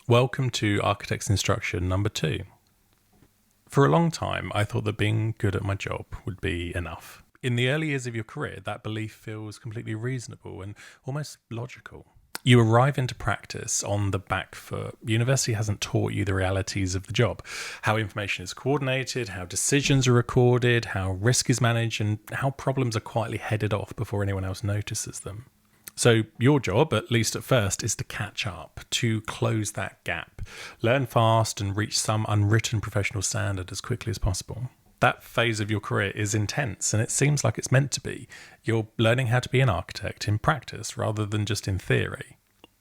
Welcome to Architect's Instruction number 2. For a long time, I thought that being good at my job would be enough. In the early years of your career, that belief feels completely reasonable and almost logical. You arrive into practice on the back foot. University hasn't taught you the realities of the job, how information is coordinated, how decisions are recorded, how risk is managed, and how problems are quietly headed off before anyone else notices them. So your job, at least at first, is to catch up, to close that gap, learn fast and reach some unwritten professional standard as quickly as possible. That phase of your career is intense, and it seems like it's meant to be. You're learning how to be an architect in practice rather than just in theory.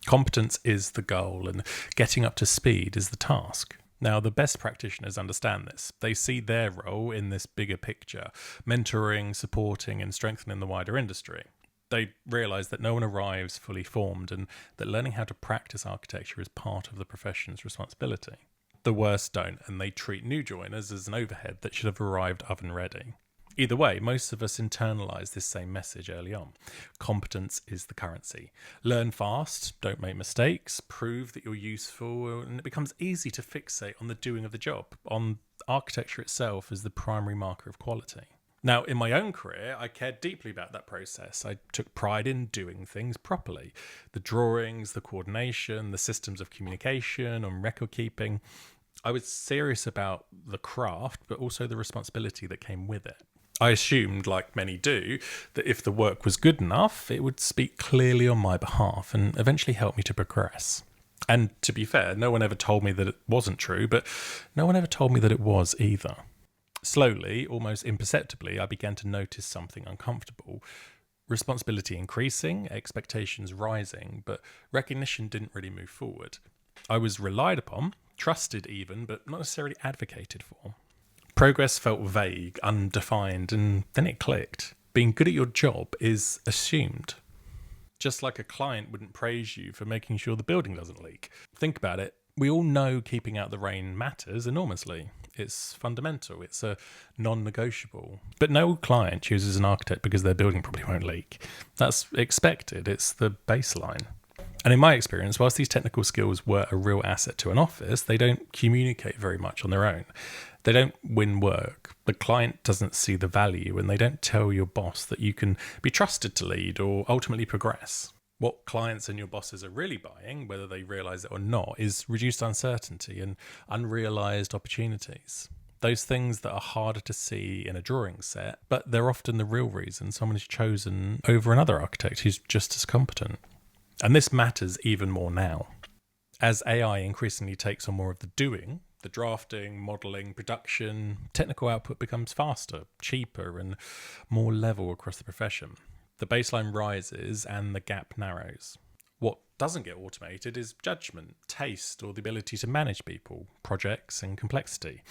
Competence is the goal, and getting up to speed is the task. Now, the best practitioners understand this. They see their role in this bigger picture, mentoring, supporting, and strengthening the wider industry. They realise that no one arrives fully formed and that learning how to practice architecture is part of the profession's responsibility. The worst don't, and they treat new joiners as an overhead that should have arrived oven ready. Either way, most of us internalise this same message early on. Competence is the currency. Learn fast, don't make mistakes, prove that you're useful, and it becomes easy to fixate on the doing of the job, on architecture itself as the primary marker of quality. Now, in my own career, I cared deeply about that process. I took pride in doing things properly. The drawings, the coordination, the systems of communication and record keeping. I was serious about the craft, but also the responsibility that came with it. I assumed, like many do, that if the work was good enough, it would speak clearly on my behalf and eventually help me to progress. And to be fair, no one ever told me that it wasn't true, but no one ever told me that it was either. Slowly, almost imperceptibly, I began to notice something uncomfortable. Responsibility increasing, expectations rising, but recognition didn't really move forward. I was relied upon, trusted even, but not necessarily advocated for. Progress felt vague, undefined, and then it clicked. Being good at your job is assumed. Just like a client wouldn't praise you for making sure the building doesn't leak. Think about it. We all know keeping out the rain matters enormously. It's fundamental. It's a non-negotiable. But no client chooses an architect because their building probably won't leak. That's expected. It's the baseline. And in my experience, whilst these technical skills were a real asset to an office, they don't communicate very much on their own. They don't win work. The client doesn't see the value, and they don't tell your boss that you can be trusted to lead or ultimately progress. What clients and your bosses are really buying, whether they realise it or not, is reduced uncertainty and unrealised opportunities. Those things that are harder to see in a drawing set, but they're often the real reason someone is chosen over another architect who's just as competent. And this matters even more now. As AI increasingly takes on more of the doing, the drafting, modelling, production, technical output becomes faster, cheaper, and more level across the profession. The baseline rises and the gap narrows. What doesn't get automated is judgment, taste, or the ability to manage people, projects, and complexity.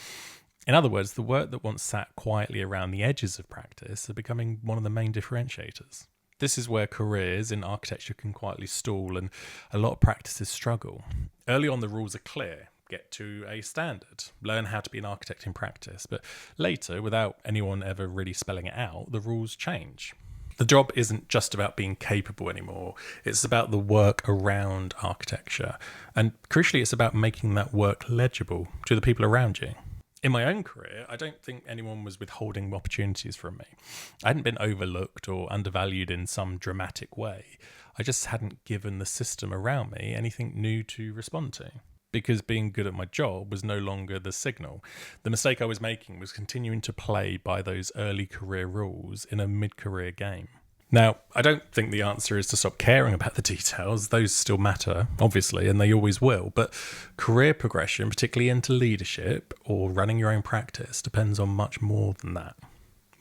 In other words, the work that once sat quietly around the edges of practice are becoming one of the main differentiators. This is where careers in architecture can quietly stall and a lot of practices struggle. Early on, the rules are clear. Get to a standard, learn how to be an architect in practice. But later, without anyone ever really spelling it out, the rules change. The job isn't just about being capable anymore. It's about the work around architecture. And crucially, it's about making that work legible to the people around you. In my own career, I don't think anyone was withholding opportunities from me. I hadn't been overlooked or undervalued in some dramatic way. I just hadn't given the system around me anything new to respond to. Because being good at my job was no longer the signal. The mistake I was making was continuing to play by those early career rules in a mid-career game. Now, I don't think the answer is to stop caring about the details. Those still matter, obviously, and they always will. But career progression, particularly into leadership or running your own practice, depends on much more than that,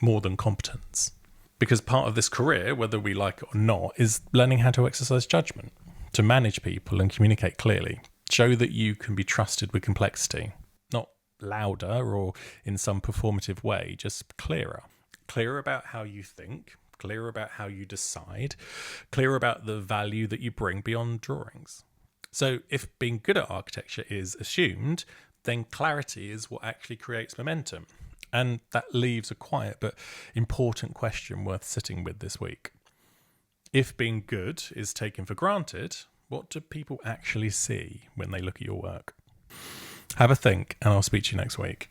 more than competence. Because part of this career, whether we like it or not, is learning how to exercise judgment, to manage people and communicate clearly. Show that you can be trusted with complexity, not louder or in some performative way, just clearer. Clearer about how you think, clearer about how you decide, clearer about the value that you bring beyond drawings. So if being good at architecture is assumed, then clarity is what actually creates momentum. And that leaves a quiet but important question worth sitting with this week. If being good is taken for granted, What do people actually see when they look at your work? Have a think, and I'll speak to you next week.